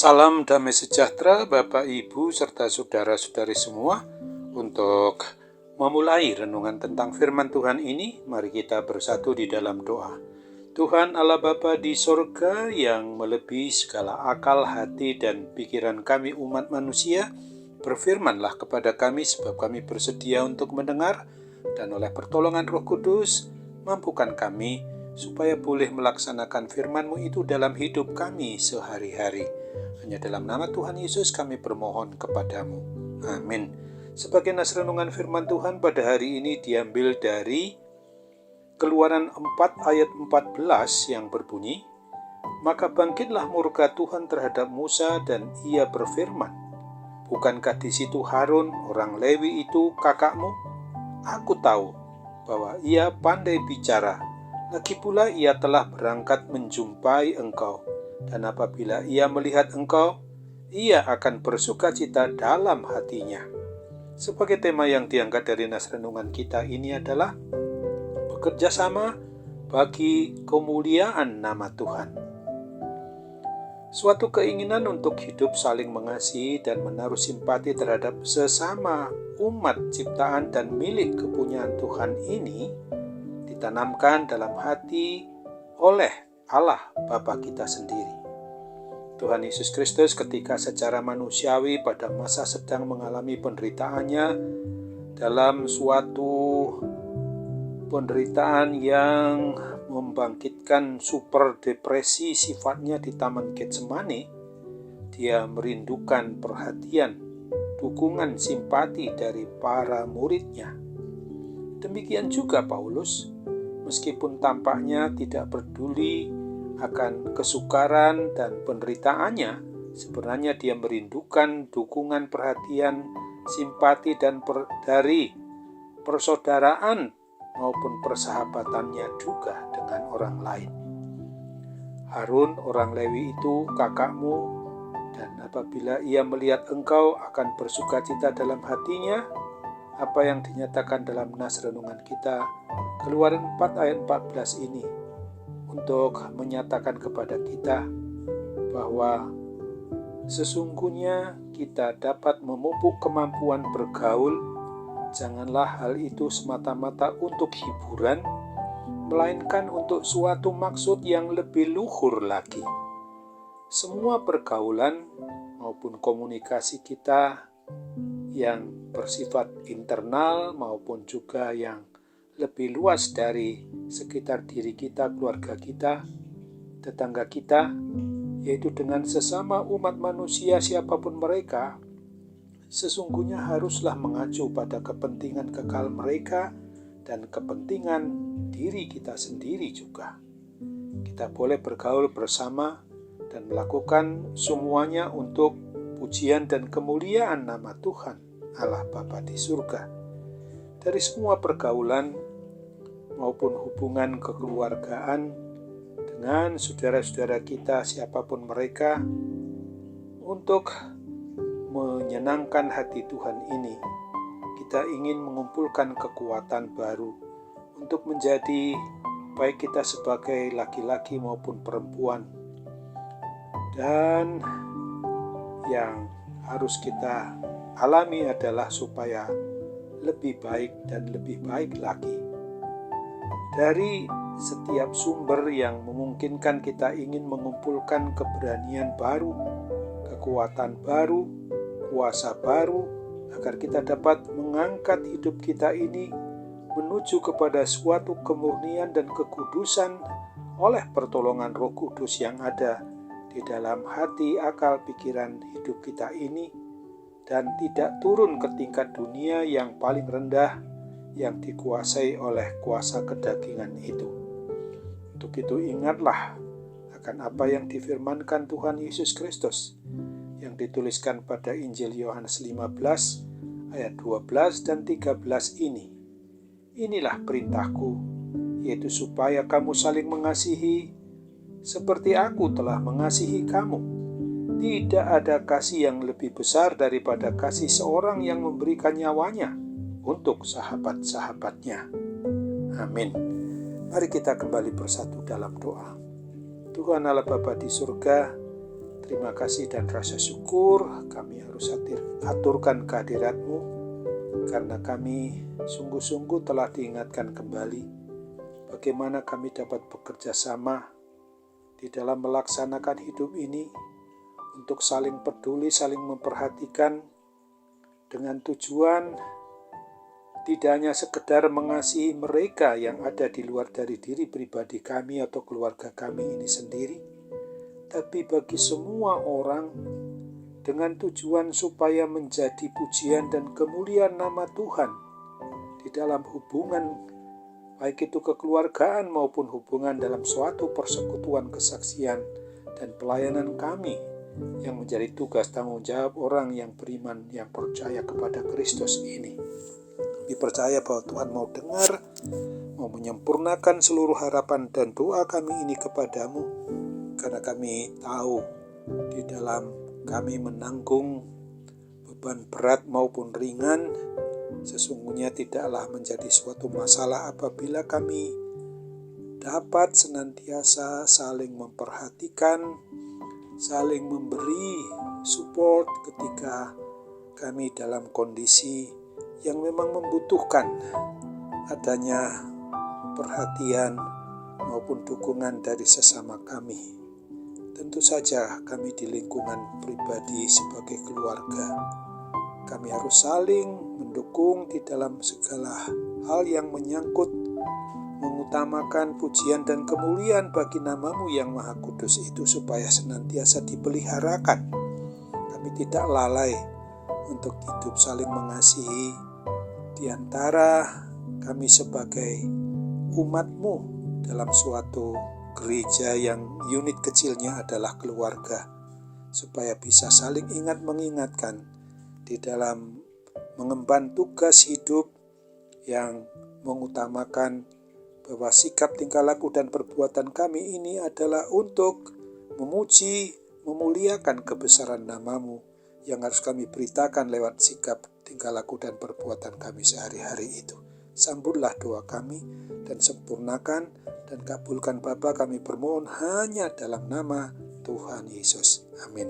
Salam damai sejahtera Bapak, Ibu, serta saudara-saudari semua. Untuk memulai renungan tentang firman Tuhan ini, mari kita bersatu di dalam doa. Tuhan Allah Bapa di sorga yang melebihi segala akal, hati, dan pikiran kami umat manusia, berfirmanlah kepada kami sebab kami bersedia untuk mendengar, dan oleh pertolongan Roh Kudus, mampukan kami supaya boleh melaksanakan firman-Mu itu dalam hidup kami sehari-hari. Hanya dalam nama Tuhan Yesus kami bermohon kepadamu. Amin. Sebagai nas renungan firman Tuhan pada hari ini diambil dari Keluaran 4 ayat 14 yang berbunyi, "Maka bangkitlah murka Tuhan terhadap Musa dan ia berfirman, bukankah di situ Harun orang Lewi itu kakakmu? Aku tahu bahwa ia pandai bicara, lagi pula ia telah berangkat menjumpai engkau. Dan apabila ia melihat engkau, ia akan bersukacita dalam hatinya." Sebagai tema yang diangkat dari nas renungan kita ini adalah bekerja sama bagi kemuliaan nama Tuhan. Suatu keinginan untuk hidup saling mengasihi dan menaruh simpati terhadap sesama umat ciptaan dan milik kepunyaan Tuhan ini ditanamkan dalam hati oleh Allah Bapa kita sendiri. Tuhan Yesus Kristus ketika secara manusiawi pada masa sedang mengalami penderitaannya, dalam suatu penderitaan yang membangkitkan super depresi sifatnya di Taman Getsemani, dia merindukan perhatian, dukungan, simpati dari para muridnya. Demikian juga Paulus, meskipun tampaknya tidak peduli akan kesukaran dan penderitaannya, sebenarnya dia merindukan dukungan, perhatian, simpati dan dari persaudaraan maupun persahabatannya juga dengan orang lain. Harun orang Lewi itu kakakmu, dan apabila ia melihat engkau akan bersukacita dalam hatinya. Apa yang dinyatakan dalam nas renungan kita Keluaran 4 ayat 14 ini untuk menyatakan kepada kita bahwa sesungguhnya kita dapat memupuk kemampuan bergaul. Janganlah hal itu semata-mata untuk hiburan, melainkan untuk suatu maksud yang lebih luhur lagi. Semua pergaulan maupun komunikasi kita yang bersifat internal maupun juga yang lebih luas dari sekitar diri kita, keluarga kita, tetangga kita, yaitu dengan sesama umat manusia siapapun mereka, sesungguhnya haruslah mengacu pada kepentingan kekal mereka dan kepentingan diri kita sendiri juga. Kita boleh bergaul bersama dan melakukan semuanya untuk pujian dan kemuliaan nama Tuhan Allah Bapa di surga. Dari semua pergaulan maupun hubungan kekeluargaan dengan saudara-saudara kita siapapun mereka, untuk menyenangkan hati Tuhan ini, kita ingin mengumpulkan kekuatan baru untuk menjadi baik kita sebagai laki-laki maupun perempuan. Dan yang harus kita alami adalah supaya lebih baik dan lebih baik lagi. Dari setiap sumber yang memungkinkan kita ingin mengumpulkan keberanian baru, kekuatan baru, kuasa baru, agar kita dapat mengangkat hidup kita ini menuju kepada suatu kemurnian dan kekudusan oleh pertolongan Roh Kudus yang ada di dalam hati, akal, pikiran hidup kita ini, dan tidak turun ke tingkat dunia yang paling rendah yang dikuasai oleh kuasa kedagingan itu. Untuk itu ingatlah akan apa yang difirmankan Tuhan Yesus Kristus yang dituliskan pada Injil Yohanes 15 ayat 12 dan 13 ini. Inilah perintahku, yaitu supaya kamu saling mengasihi seperti aku telah mengasihi kamu. Tidak ada kasih yang lebih besar daripada kasih seorang yang memberikan nyawanya untuk sahabat-sahabatnya. Amin. Mari kita kembali bersatu dalam doa. Tuhan Allah Bapa di surga, terima kasih dan rasa syukur kami harus aturkan kehadirat-Mu, karena kami sungguh-sungguh telah diingatkan kembali bagaimana kami dapat bekerja sama di dalam melaksanakan hidup ini untuk saling peduli, saling memperhatikan dengan tujuan tidak hanya sekedar mengasihi mereka yang ada di luar dari diri pribadi kami atau keluarga kami ini sendiri, tapi bagi semua orang dengan tujuan supaya menjadi pujian dan kemuliaan nama Tuhan di dalam hubungan, baik itu kekeluargaan maupun hubungan dalam suatu persekutuan kesaksian dan pelayanan kami yang menjadi tugas tanggung jawab orang yang beriman, yang percaya kepada Kristus ini. Kami percaya bahwa Tuhan mau dengar, mau menyempurnakan seluruh harapan dan doa kami ini kepadamu, karena kami tahu di dalam kami menanggung beban berat maupun ringan, sesungguhnya tidaklah menjadi suatu masalah apabila kami dapat senantiasa saling memperhatikan, saling memberi support ketika kami dalam kondisi yang memang membutuhkan adanya perhatian maupun dukungan dari sesama kami. Tentu saja kami di lingkungan pribadi sebagai keluarga, kami harus saling mendukung di dalam segala hal yang menyangkut mengutamakan pujian dan kemuliaan bagi nama-Mu yang Maha Kudus itu supaya senantiasa dipeliharakan. Kami tidak lalai untuk hidup saling mengasihi di antara kami sebagai umat-Mu dalam suatu gereja yang unit kecilnya adalah keluarga, supaya bisa saling ingat mengingatkan di dalam mengemban tugas hidup yang mengutamakan bahwa sikap, tingkah laku, dan perbuatan kami ini adalah untuk memuji, memuliakan kebesaran nama-Mu yang harus kami beritakan lewat sikap, tingkah laku, dan perbuatan kami sehari-hari itu. Sambutlah doa kami dan sempurnakan dan kabulkan Bapa, kami permohon hanya dalam nama Tuhan Yesus. Amin.